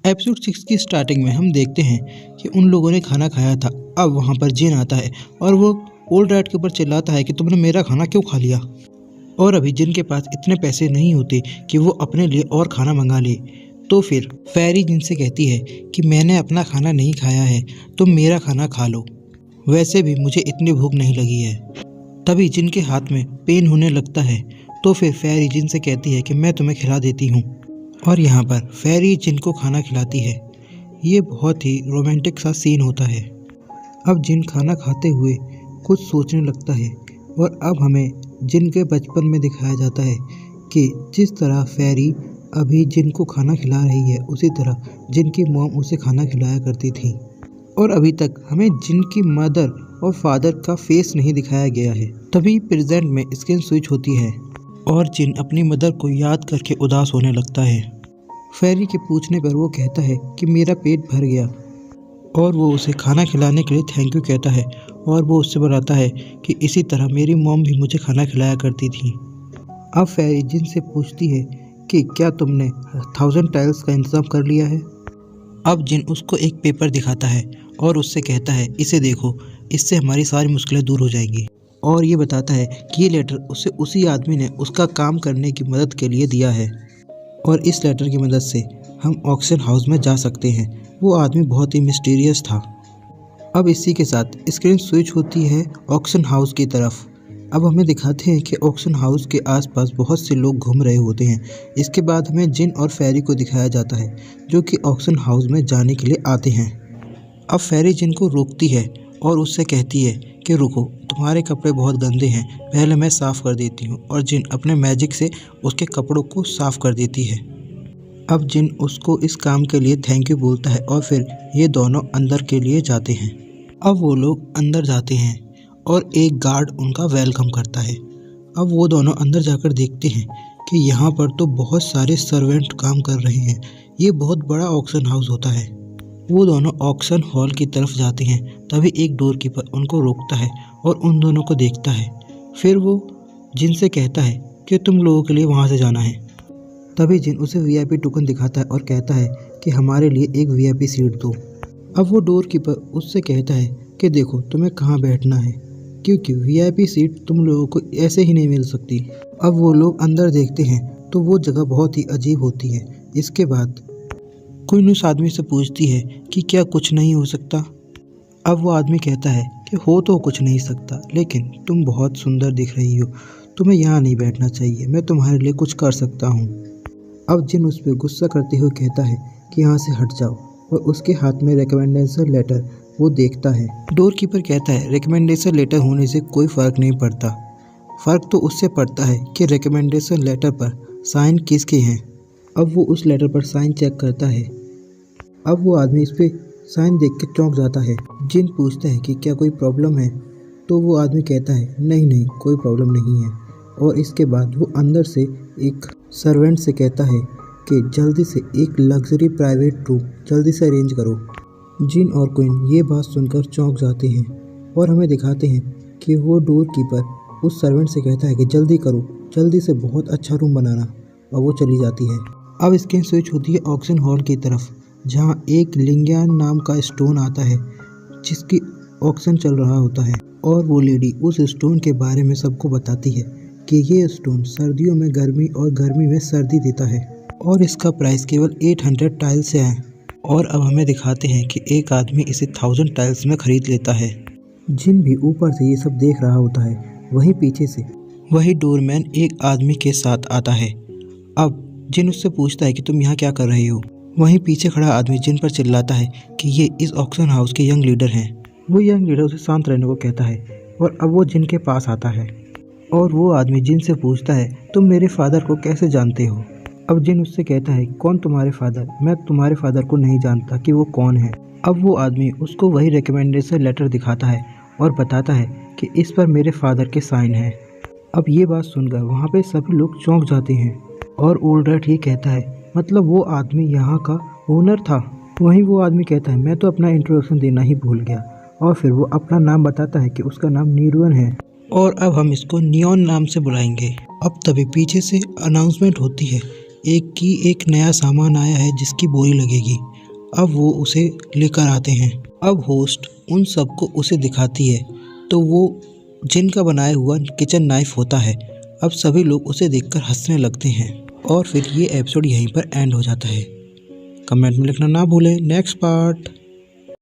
Episode 6 की starting में हम देखते हैं कि उन लोगों ने खाना खाया था। अब वहाँ पर जिन आता है और वो ओल्ड रैट के ऊपर चिल्लाता है कि तुमने मेरा खाना क्यों खा लिया। और अभी जिन के पास इतने पैसे नहीं होते कि वो अपने लिए और खाना मंगा ले, तो फिर फेरी जिन से कहती है कि मैंने अपना खाना नहीं खाया है, तुम मेरा खाना खा लो, वैसे भी मुझे इतनी भूख नहीं लगी है। तभी जिन के हाथ में पेन होने लगता है, तो फिर फेरी जिन से कहती है कि मैं तुम्हें खिला देती हूँ। और यहाँ पर फेरी जिन को खाना खिलाती है। ये बहुत ही रोमांटिक सा सीन होता है। अब जिन खाना खाते हुए कुछ सोचने लगता है और अब हमें जिन के बचपन में दिखाया जाता है कि जिस तरह फेरी अभी जिन को खाना खिला रही है, उसी तरह जिन की मॉम उसे खाना खिलाया करती थी। और अभी तक हमें जिन की मदर और फादर का फेस नहीं दिखाया गया है। तभी प्रेजेंट में स्क्रीन स्विच होती है और जिन अपनी मदर को याद करके उदास होने लगता है। फेरी के पूछने पर वो कहता है कि मेरा पेट भर गया और वो उसे खाना खिलाने के लिए थैंक यू कहता है। और वो उससे बताता है कि इसी तरह मेरी मॉम भी मुझे खाना खिलाया करती थी। अब फेरी जिन से पूछती है कि क्या तुमने 1000 टाइल्स का इंतज़ाम कर लिया है। अब जिन उसको एक पेपर दिखाता है और उससे कहता है इसे देखो, इससे हमारी सारी मुश्किलें दूर हो जाएंगी। और ये बताता है कि ये लेटर उसे उसी आदमी ने उसका काम करने की मदद के लिए दिया है और इस लेटर की मदद से हम ऑक्शन हाउस में जा सकते हैं। वो आदमी बहुत ही मिस्टीरियस था। अब इसी के साथ स्क्रीन स्विच होती है ऑक्शन हाउस की तरफ। अब हमें दिखाते हैं कि ऑक्शन हाउस के आसपास बहुत से लोग घूम रहे होते हैं। इसके बाद हमें जिन और फेरी को दिखाया जाता है जो कि ऑक्शन हाउस में जाने के लिए आते हैं। अब फेरी जिन को रोकती है और उससे कहती है कि रुको, तुम्हारे कपड़े बहुत गंदे हैं, पहले मैं साफ़ कर देती हूँ। और जिन अपने मैजिक से उसके कपड़ों को साफ़ कर देती है। अब जिन उसको इस काम के लिए थैंक यू बोलता है और फिर ये दोनों अंदर के लिए जाते हैं। अब वो लोग अंदर जाते हैं और एक गार्ड उनका वेलकम करता है। अब वो दोनों अंदर जाकर देखते हैं कि यहाँ पर तो बहुत सारे सर्वेंट काम कर रहे हैं। ये बहुत बड़ा ऑक्शन हाउस होता है। वो दोनों ऑक्शन हॉल की तरफ जाते हैं। तभी एक डोर कीपर उनको रोकता है और उन दोनों को देखता है। फिर वो जिन से कहता है कि तुम लोगों के लिए वहाँ से जाना है। तभी जिन उसे वीआईपी टोकन दिखाता है और कहता है कि हमारे लिए एक वीआईपी सीट दो। अब वो डोर कीपर उससे कहता है कि देखो तुम्हें कहाँ बैठना है, क्योंकि वीआईपी सीट तुम लोगों को ऐसे ही नहीं मिल सकती। अब वो लोग अंदर देखते हैं तो वो जगह बहुत ही अजीब होती है। इसके बाद कोई उस आदमी से पूछती है कि क्या कुछ नहीं हो सकता। अब वो आदमी कहता है कि हो तो कुछ नहीं सकता, लेकिन तुम बहुत सुंदर दिख रही हो, तुम्हें यहाँ नहीं बैठना चाहिए, मैं तुम्हारे लिए कुछ कर सकता हूँ। अब जिन उस पर गुस्सा करते हुए कहता है कि यहाँ से हट जाओ और उसके हाथ में रिकमेंडेशन लेटर वो देखता है। डोर कीपर कहता है रिकमेंडेशन लेटर होने से कोई फ़र्क नहीं पड़ता, फ़र्क तो उससे पड़ता है कि रिकमेंडेशन लेटर पर साइन किसके हैं। अब वो उस लेटर पर साइन चेक करता है। अब वो आदमी इस पर साइन देख के चौंक जाता है। जिन पूछता है कि क्या कोई प्रॉब्लम है, तो वो आदमी कहता है नहीं नहीं, कोई प्रॉब्लम नहीं है। और इसके बाद वो अंदर से एक सर्वेंट से कहता है कि जल्दी से एक लग्जरी प्राइवेट रूम जल्दी से अरेंज करो। जिन और क्वीन ये बात सुनकर चौंक जाते हैं और हमें दिखाते हैं कि वो डोर कीपर उस सर्वेंट से कहता है कि जल्दी करो, जल्दी से बहुत अच्छा रूम बनाना, और वो चली जाती है। अब स्क्रीन स्विच होती है ऑक्शन हॉल की तरफ, जहाँ एक लिंग्यान नाम का स्टोन आता है जिसकी ऑक्शन चल रहा होता है। और वो लेडी उस स्टोन के बारे में सबको बताती है कि ये स्टोन सर्दियों में गर्मी और गर्मी में सर्दी देता है और इसका प्राइस केवल 800 टाइल्स है। और अब हमें दिखाते हैं कि एक आदमी इसे 1000 टाइल्स में ख़रीद लेता है। जिन भी ऊपर से ये सब देख रहा होता है, वहीं पीछे से वही डोरमैन एक आदमी के साथ आता है। अब जिन उससे पूछता है कि तुम यहाँ क्या कर रहे हो। वहीं पीछे खड़ा आदमी जिन पर चिल्लाता है कि ये इस ऑक्शन हाउस के यंग लीडर हैं। वो यंग लीडर उसे शांत रहने को कहता है और अब वो जिन के पास आता है और वो आदमी जिन से पूछता है तुम मेरे फादर को कैसे जानते हो। अब जिन उससे कहता है कौन तुम्हारे फादर, मैं तुम्हारे फादर को नहीं जानता कि वो कौन है। अब वो आदमी उसको वही रिकमेंडेशन लेटर दिखाता है और बताता है कि इस पर मेरे फादर के साइन हैं। अब ये बात सुनकर वहाँ पे सभी लोग चौंक जाते हैं और ओल्ड रैट ये कहता है मतलब वो आदमी यहाँ का ओनर था। वहीं वो आदमी कहता है मैं तो अपना इंट्रोडक्शन देना ही भूल गया। और फिर वो अपना नाम बताता है कि उसका नाम नीरुअन है और अब हम इसको नियॉन नाम से बुलाएंगे। अब तभी पीछे से अनाउंसमेंट होती है एक नया सामान आया है जिसकी बोरी लगेगी। अब वो उसे लेकर आते हैं। अब होस्ट उन सबको उसे दिखाती है तो वो जिन का बनाया हुआ किचन नाइफ होता है। अब सभी लोग उसे देखकर हंसने लगते हैं और फिर ये एपिसोड यहीं पर एंड हो जाता है। कमेंट में लिखना ना भूलें नेक्स्ट पार्ट।